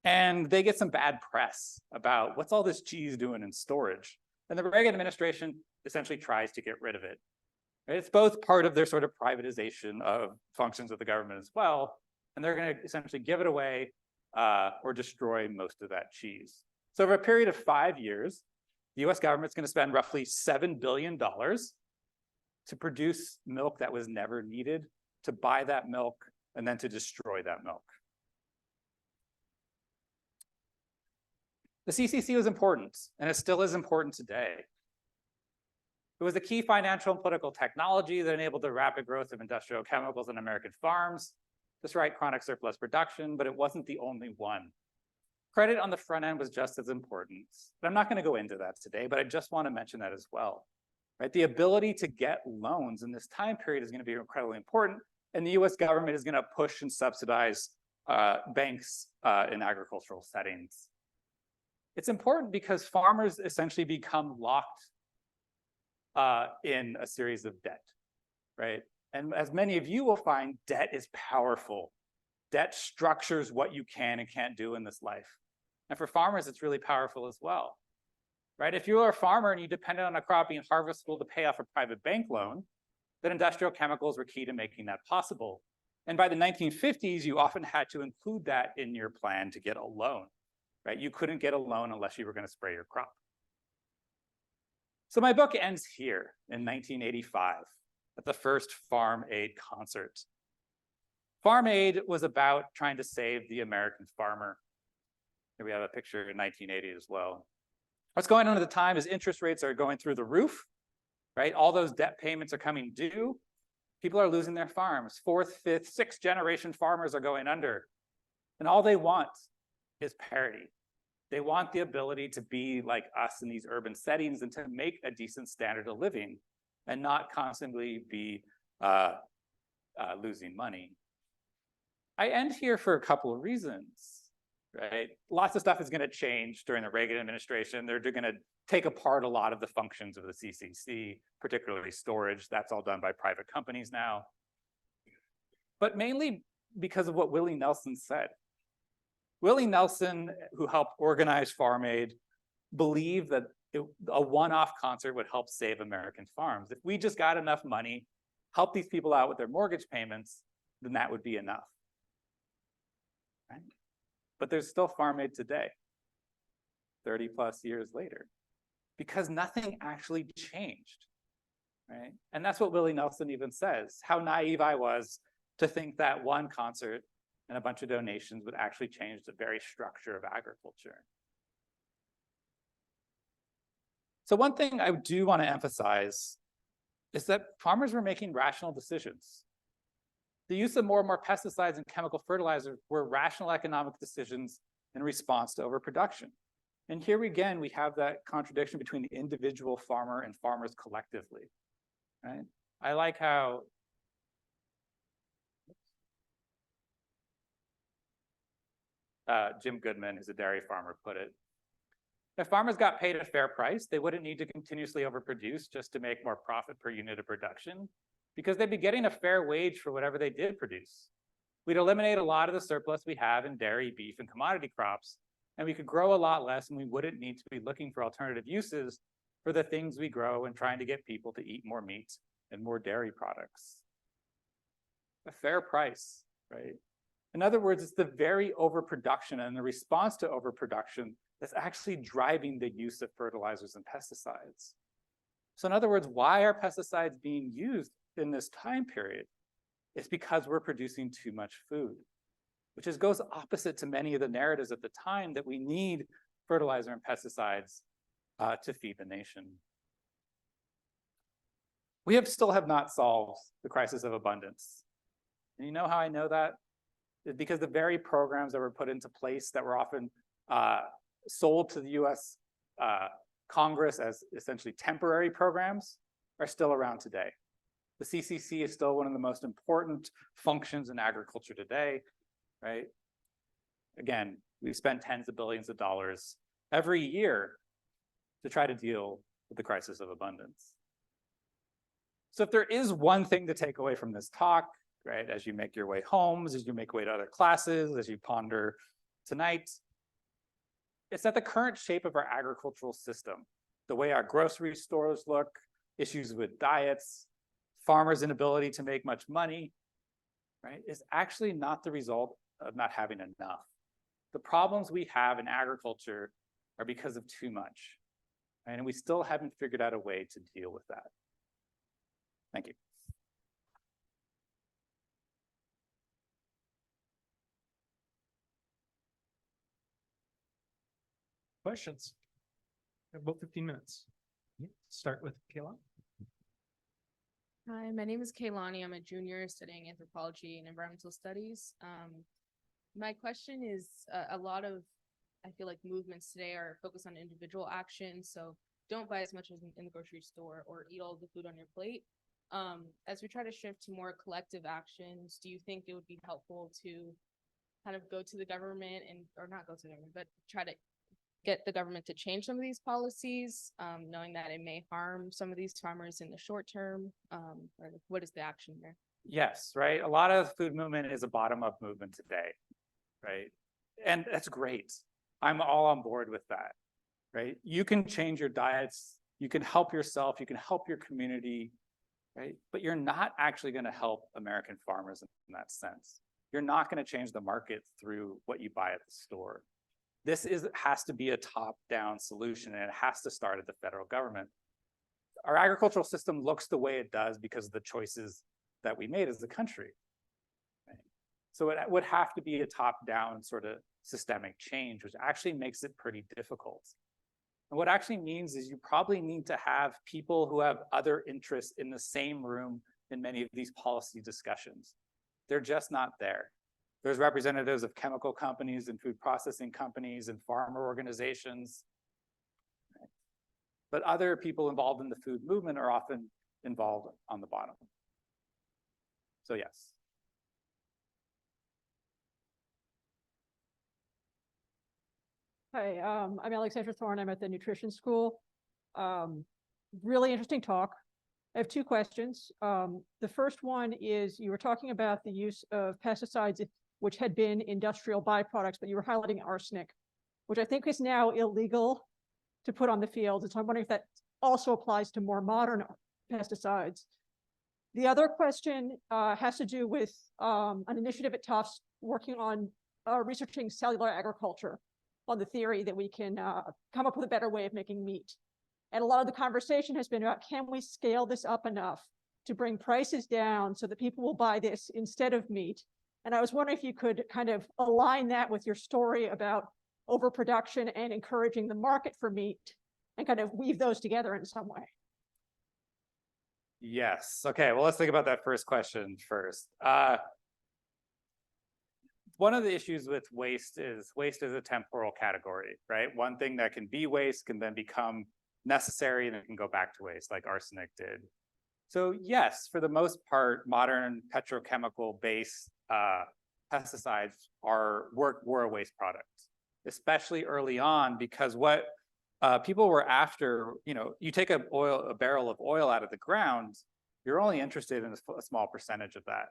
A: and they get some bad press about what's all this cheese doing in storage. And the Reagan administration essentially tries to get rid of it. It's both part of their sort of privatization of functions of the government as well, and they're going to essentially give it away or destroy most of that cheese. So over a period of 5 years, the US government's going to spend roughly $7 billion to produce milk that was never needed, to buy that milk, and then to destroy that milk. The CCC was important, and it still is important today. It was a key financial and political technology that enabled the rapid growth of industrial chemicals on American farms, despite chronic surplus production, but it wasn't the only one. Credit on the front end was just as important. But I'm not going to go into that today, but I just want to mention that as well. Right? The ability to get loans in this time period is going to be incredibly important, and the US government is going to push and subsidize banks in agricultural settings. It's important because farmers essentially become locked in a series of debt, right? And as many of you will find, debt is powerful. Debt structures what you can and can't do in this life. And for farmers, it's really powerful as well, right? If you are a farmer and you depended on a crop being harvestable to pay off a private bank loan, then industrial chemicals were key to making that possible. And by the 1950s, you often had to include that in your plan to get a loan, right? You couldn't get a loan unless you were going to spray your crop. So my book ends here in 1985 at the first Farm Aid concert. Farm Aid was about trying to save the American farmer. Here we have a picture in 1980 as well. What's going on at the time is interest rates are going through the roof, right? All those debt payments are coming due. People are losing their farms. 4th, 5th, 6th generation farmers are going under. And all they want is parity. They want the ability to be like us in these urban settings and to make a decent standard of living and not constantly be losing money. I end here for a couple of reasons, right? Lots of stuff is going to change during the Reagan administration. They're going to take apart a lot of the functions of the CCC, particularly storage. That's all done by private companies now. But mainly, because of what Willie Nelson said. Willie Nelson, who helped organize Farm Aid, believed that a one-off concert would help save American farms. If we just got enough money, help these people out with their mortgage payments, then that would be enough. Right? But there's still Farm Aid today, 30 plus years later, because nothing actually changed. Right? And that's what Willie Nelson even says, how naive I was to think that one concert and a bunch of donations would actually change the very structure of agriculture. So one thing I do want to emphasize is that farmers were making rational decisions. The use of more and more pesticides and chemical fertilizers were rational economic decisions in response to overproduction. And here again, we have that contradiction between the individual farmer and farmers collectively. Right? I like how Jim Goodman, who's a dairy farmer, put it. If farmers got paid a fair price, they wouldn't need to continuously overproduce just to make more profit per unit of production, because they'd be getting a fair wage for whatever they did produce. We'd eliminate a lot of the surplus we have in dairy, beef, and commodity crops, and we could grow a lot less, and we wouldn't need to be looking for alternative uses for the things we grow and trying to get people to eat more meat and more dairy products. A fair price, right? In other words, it's the very overproduction and the response to overproduction that's actually driving the use of fertilizers and pesticides. So in other words, why are pesticides being used in this time period? It's because we're producing too much food, which goes opposite to many of the narratives at the time that we need fertilizer and pesticides to feed the nation. We still have not solved the crisis of abundance. And you know how I know that? It's because the very programs that were put into place that were often sold to the US Congress as essentially temporary programs are still around today. The CCC is still one of the most important functions in agriculture today, right? Again, we've spent tens of billions of dollars every year to try to deal with the crisis of abundance. So if there is one thing to take away from this talk, right, as you make your way homes, as you make your way to other classes, as you ponder tonight, it's that the current shape of our agricultural system, the way our grocery stores look, issues with diets, farmers' inability to make much money, right, is actually not the result of not having enough. The problems we have in agriculture are because of too much, right? And we still haven't figured out a way to deal with that. Thank you.
B: Questions? We have about 15 minutes. Yeah. Start with Kayla.
C: Hi, my name is Kaylani. I'm a junior studying anthropology and environmental studies. My question is, a lot of, I feel like movements today are focused on individual action. So don't buy as much as in the grocery store or eat all the food on your plate. As we try to shift to more collective actions, do you think it would be helpful to kind of go to the government or not go to the government, but try to get the government to change some of these policies, knowing that it may harm some of these farmers in the short term? Or what is the action there?
A: Yes, right. A lot of the food movement is a bottom-up movement today, right? And that's great. I'm all on board with that, right? You can change your diets, you can help yourself, you can help your community, right? But you're not actually going to help American farmers in that sense. You're not going to change the market through what you buy at the store. This has to be a top-down solution, and it has to start at the federal government. Our agricultural system looks the way it does because of the choices that we made as a country. Right? So it would have to be a top-down sort of systemic change, which actually makes it pretty difficult. And what actually means is you probably need to have people who have other interests in the same room in many of these policy discussions. They're just not there. There's representatives of chemical companies and food processing companies and farmer organizations. Right? But other people involved in the food movement are often involved on the bottom. So yes.
D: Hi, I'm Alexandra Thorne. I'm at the nutrition school. Really interesting talk. I have two questions. The first one is you were talking about the use of pesticides, which had been industrial byproducts, but you were highlighting arsenic, which I think is now illegal to put on the field. And so I'm wondering if that also applies to more modern pesticides. The other question has to do with an initiative at Tufts working on researching cellular agriculture on the theory that we can come up with a better way of making meat. And a lot of the conversation has been about, can we scale this up enough to bring prices down so that people will buy this instead of meat? And I was wondering if you could kind of align that with your story about overproduction and encouraging the market for meat and kind of weave those together in some way.
A: Yes. Okay. Well, let's think about that first question first. One of the issues with waste is a temporal category, right? One thing that can be waste can then become necessary and it can go back to waste, like arsenic did. So yes, for the most part, modern petrochemical based pesticides were a waste product, especially early on, because what people were after, you take a barrel of oil out of the ground, you're only interested in a small percentage of that.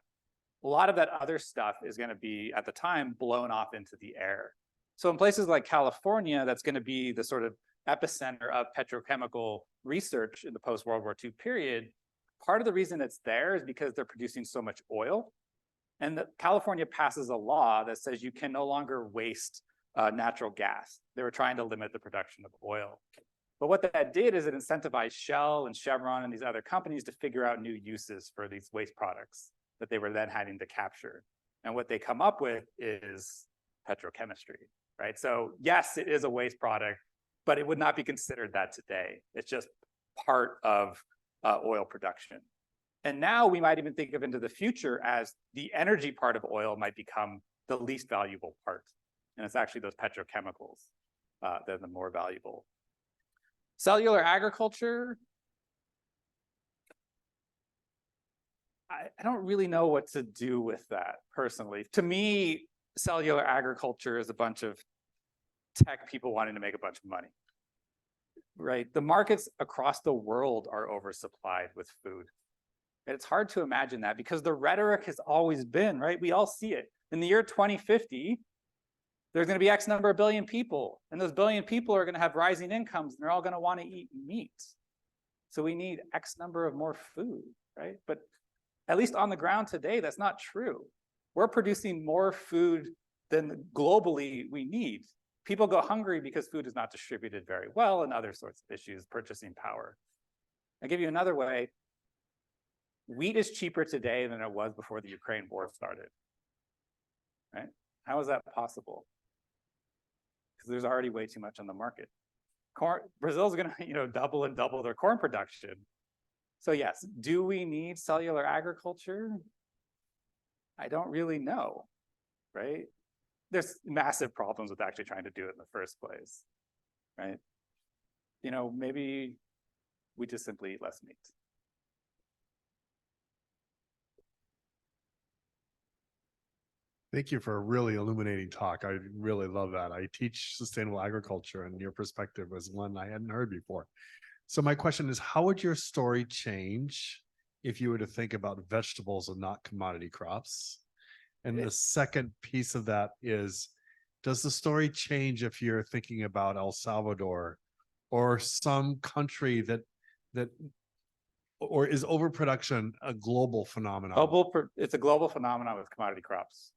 A: A lot of that other stuff is going to be, at the time, blown off into the air. So in places like California, that's going to be the sort of epicenter of petrochemical research in the post-World War II period. Part of the reason it's there is because they're producing so much oil. And California passes a law that says you can no longer waste natural gas. They were trying to limit the production of oil. But what that did is it incentivized Shell and Chevron and these other companies to figure out new uses for these waste products that they were then having to capture. And what they come up with is petrochemistry, right? So yes, it is a waste product, but it would not be considered that today. It's just part of oil production. And now we might even think of into the future as the energy part of oil might become the least valuable part. And it's actually those petrochemicals that are the more valuable. Cellular agriculture, I don't really know what to do with that personally. To me, cellular agriculture is a bunch of tech people wanting to make a bunch of money, right? The markets across the world are oversupplied with food. And it's hard to imagine that because the rhetoric has always been, right? We all see it. In the year 2050, there's going to be X number of billion people, and those billion people are going to have rising incomes, and they're all going to want to eat meat. So we need X number of more food, right? But at least on the ground today, that's not true. We're producing more food than globally we need. People go hungry because food is not distributed very well and other sorts of issues, purchasing power. I'll give you another way. Wheat is cheaper today than it was before the Ukraine war started, right? How is that possible? Because there's already way too much on the market. Brazil's going to, double and double their corn production. So yes, do we need cellular agriculture? I don't really know, right? There's massive problems with actually trying to do it in the first place, right? Maybe we just simply eat less meat.
E: Thank you for a really illuminating talk. I really love that. I teach sustainable agriculture, and your perspective was one I hadn't heard before. So my question is, how would your story change if you were to think about vegetables and not commodity crops? And the second piece of that is, does the story change if you're thinking about El Salvador or some country or is overproduction a global phenomenon?
A: It's a global phenomenon with commodity crops.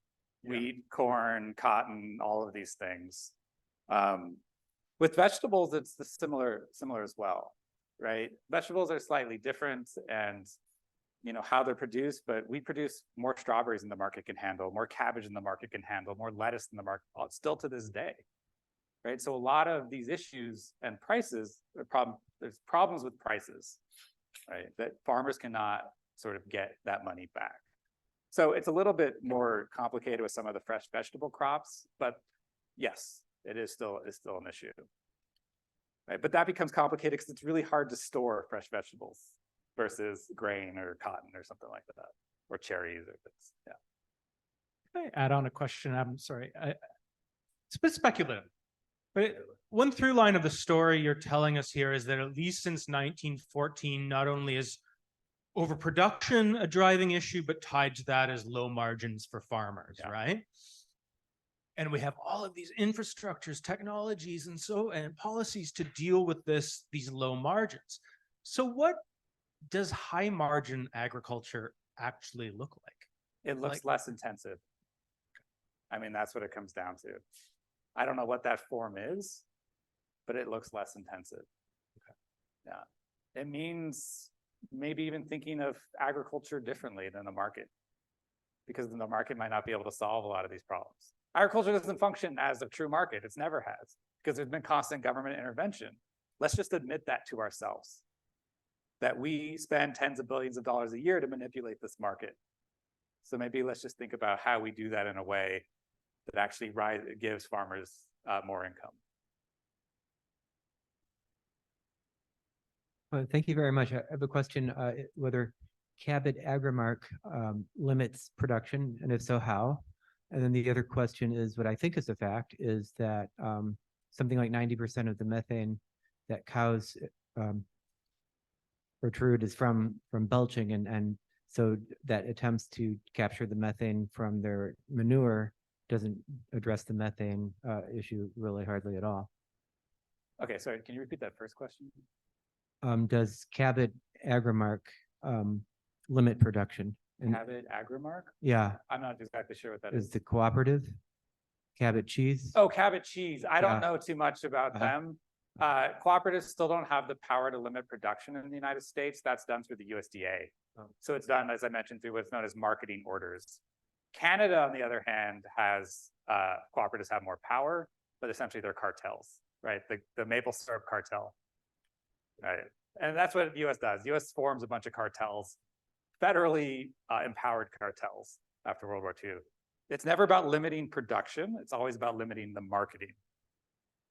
A: Wheat, corn, cotton, all of these things. With vegetables, it's similar as well, right? Vegetables are slightly different and how they're produced, but we produce more strawberries than the market can handle, more cabbage than the market can handle, more lettuce than the market, still to this day, right? So a lot of these issues and prices, there's problems with prices, right? That farmers cannot sort of get that money back. So it's a little bit more complicated with some of the fresh vegetable crops, but yes, it's still an issue, right? But that becomes complicated because it's really hard to store fresh vegetables versus grain or cotton or something like that, or cherries or things. Yeah.
B: Can I add on a question? I'm sorry. It's a bit speculative, but one through line of the story you're telling us here is that at least since 1914, not only has overproduction a driving issue, but tied to that is low margins for farmers,
A: Yeah.
B: right? And we have all of these infrastructures, technologies, and policies to deal with these low margins. So what does high margin agriculture actually look like?
A: It looks less intensive. I mean, that's what it comes down to. I don't know what that form is, but it looks less intensive.
B: Okay.
A: Yeah. It means maybe even thinking of agriculture differently than the market, because then the market might not be able to solve a lot of these problems. Agriculture doesn't function as a true market. It's never has, because there's been constant government intervention. Let's just admit that to ourselves, that we spend tens of billions of dollars a year to manipulate this market. So maybe let's just think about how we do that in a way that actually gives farmers more income.
F: Well, thank you very much. I have a question, whether Cabot Agrimark limits production, and if so, how? And then the other question is, what I think is a fact, is that something like 90% of the methane that cows protrude is from belching, and so that attempts to capture the methane from their manure doesn't address the methane issue really hardly at all.
A: Okay, sorry, can you repeat that first question?
F: Does Cabot Agrimark limit production? And
A: Avid Agrimark?
F: yeah,
A: I'm not exactly sure what that
F: is
A: is.
F: the cooperative Cabot cheese?
A: Oh, Cabot cheese. I don't
F: Yeah.
A: know too much about
F: Uh-huh.
A: them. Cooperatives still don't have the power to limit production in the United States. That's done through the USDA.
F: Oh.
A: So it's done, as I mentioned, through what's known as marketing orders. Canada, on the other hand, has cooperatives have more power, but essentially they're cartels, right? The maple syrup cartel, right? And that's what the US does. The US forms a bunch of cartels, federally empowered cartels after World War II. It's never about limiting production. It's always about limiting the marketing.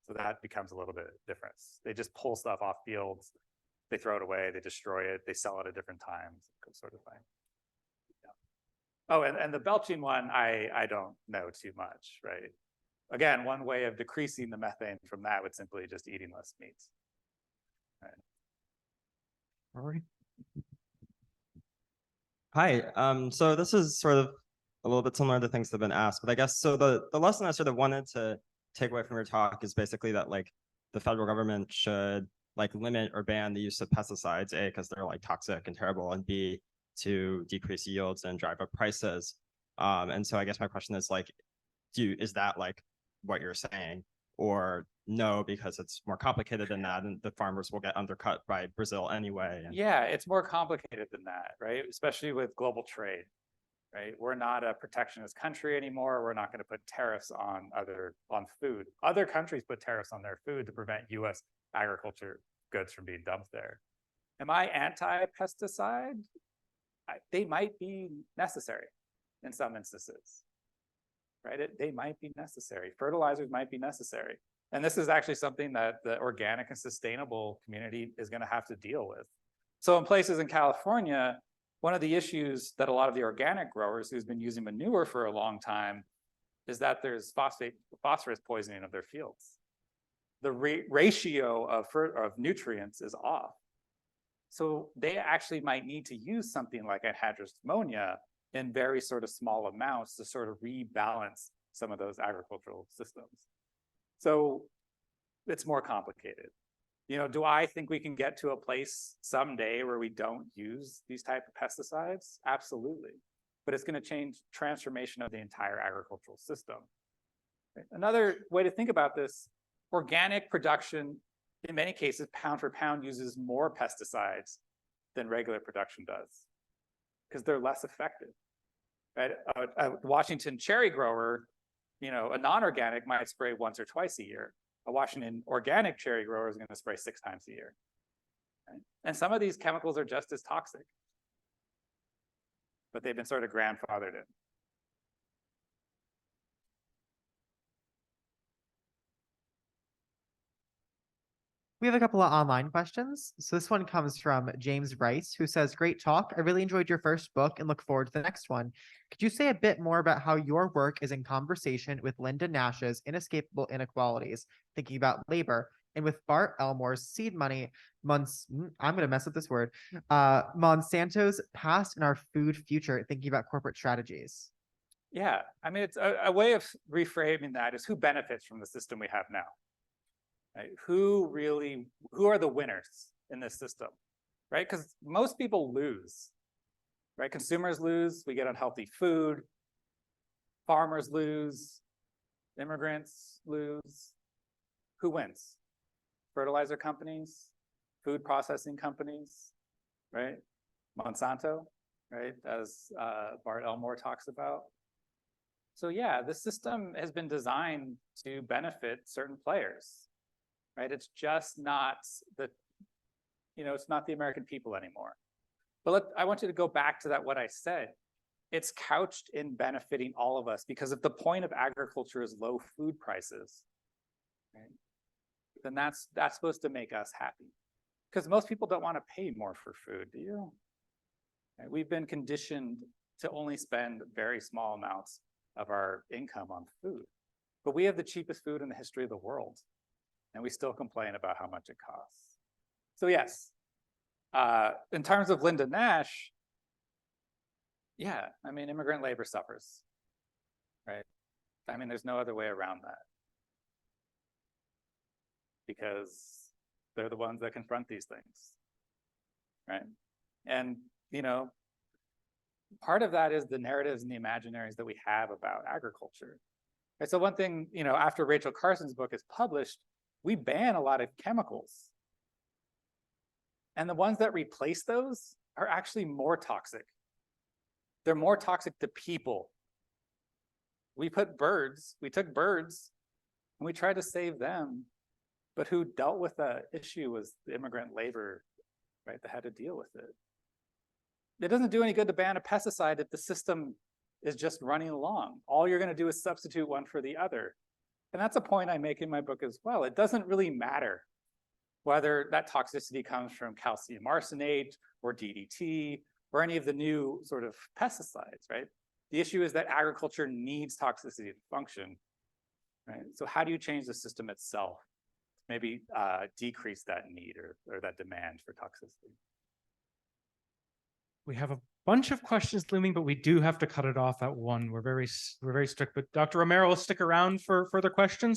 A: So that becomes a little bit different. They just pull stuff off fields, they throw it away, they destroy it, they sell it at different times, sort of thing. Yeah. Oh, and the belching one, I don't know too much, right? Again, one way of decreasing the methane from that would simply just eating less meat. Right.
F: All right.
G: Hi, so this is sort of a little bit similar to things that have been asked, but I guess, so the lesson I sort of wanted to take away from your talk is basically that like the federal government should like limit or ban the use of pesticides, A, because they're like toxic and terrible, and B, to decrease yields and drive up prices. And so I guess my question is like, is that like what you're saying, or no, because it's more complicated than that and the farmers will get undercut by Brazil anyway? And
A: Yeah, it's more complicated than that, right? Especially with global trade, right? We're not a protectionist country anymore. We're not going to put tariffs on food. Other countries put tariffs on their food to prevent US agriculture goods from being dumped there. Am I anti-pesticide? They might be necessary in some instances, right? They might be necessary. Fertilizers might be necessary. And this is actually something that the organic and sustainable community is going to have to deal with. So in places in California, one of the issues that a lot of the organic growers who's been using manure for a long time is that there's phosphorus poisoning of their fields. The ratio of nutrients is off. So they actually might need to use something like anhydrous ammonia in very sort of small amounts to sort of rebalance some of those agricultural systems. So it's more complicated. You know, do I think we can get to a place someday where we don't use these type of pesticides? Absolutely. But it's going to change transformation of the entire agricultural system. Another way to think about this, organic production, in many cases, pound for pound uses more pesticides than regular production does because they're less effective. Right? A Washington cherry grower, you know, a non-organic might spray once or twice a year. A Washington organic cherry grower is going to spray 6 times a year. Right? And some of these chemicals are just as toxic, but they've been sort of grandfathered in.
H: We have a couple of online questions. So this one comes from James Rice, who says, "Great talk. I really enjoyed your first book and look forward to the next one. Could you say a bit more about how your work is in conversation with Linda Nash's Inescapable Inequalities, thinking about labor, And with Bart Elmore's seed money, I'm gonna mess up this word, Monsanto's past and our food future, thinking about corporate strategies.
A: Yeah, I mean, it's a way of reframing that is who benefits from the system we have now, right? Who are the winners in this system, right? Because most people lose, right? Consumers lose, we get unhealthy food, farmers lose, immigrants lose. Who wins? Fertilizer companies, food processing companies, right? Monsanto, right? As Bart Elmore talks about. So yeah, the system has been designed to benefit certain players, right? It's just not it's not the American people anymore. But I want you to go back to what I said. It's couched in benefiting all of us, because if the point of agriculture is low food prices, right, then that's supposed to make us happy. Because most people don't want to pay more for food, do you? Right? We've been conditioned to only spend very small amounts of our income on food. But we have the cheapest food in the history of the world, and we still complain about how much it costs. So yes, in terms of Linda Nash, yeah, I mean, immigrant labor suffers, right? I mean, there's no other way around that, because they're the ones that confront these things, right? And, part of that is the narratives and the imaginaries that we have about agriculture. And so one thing, after Rachel Carson's book is published, we ban a lot of chemicals. And the ones that replace those are actually more toxic. They're more toxic to people. We took birds and we tried to save them, but who dealt with the issue was the immigrant labor, right, that had to deal with it. It doesn't do any good to ban a pesticide if the system is just running along. All you're going to do is substitute one for the other. And that's a point I make in my book as well. It doesn't really matter whether that toxicity comes from calcium arsenate or DDT or any of the new sort of pesticides, right? The issue is that agriculture needs toxicity to function, right? So how do you change the system itself? Maybe decrease that need or that demand for toxicity.
B: We have a bunch of questions looming, but we do have to cut it off at 1. We're very strict, but Dr. Romero will stick around for further questions.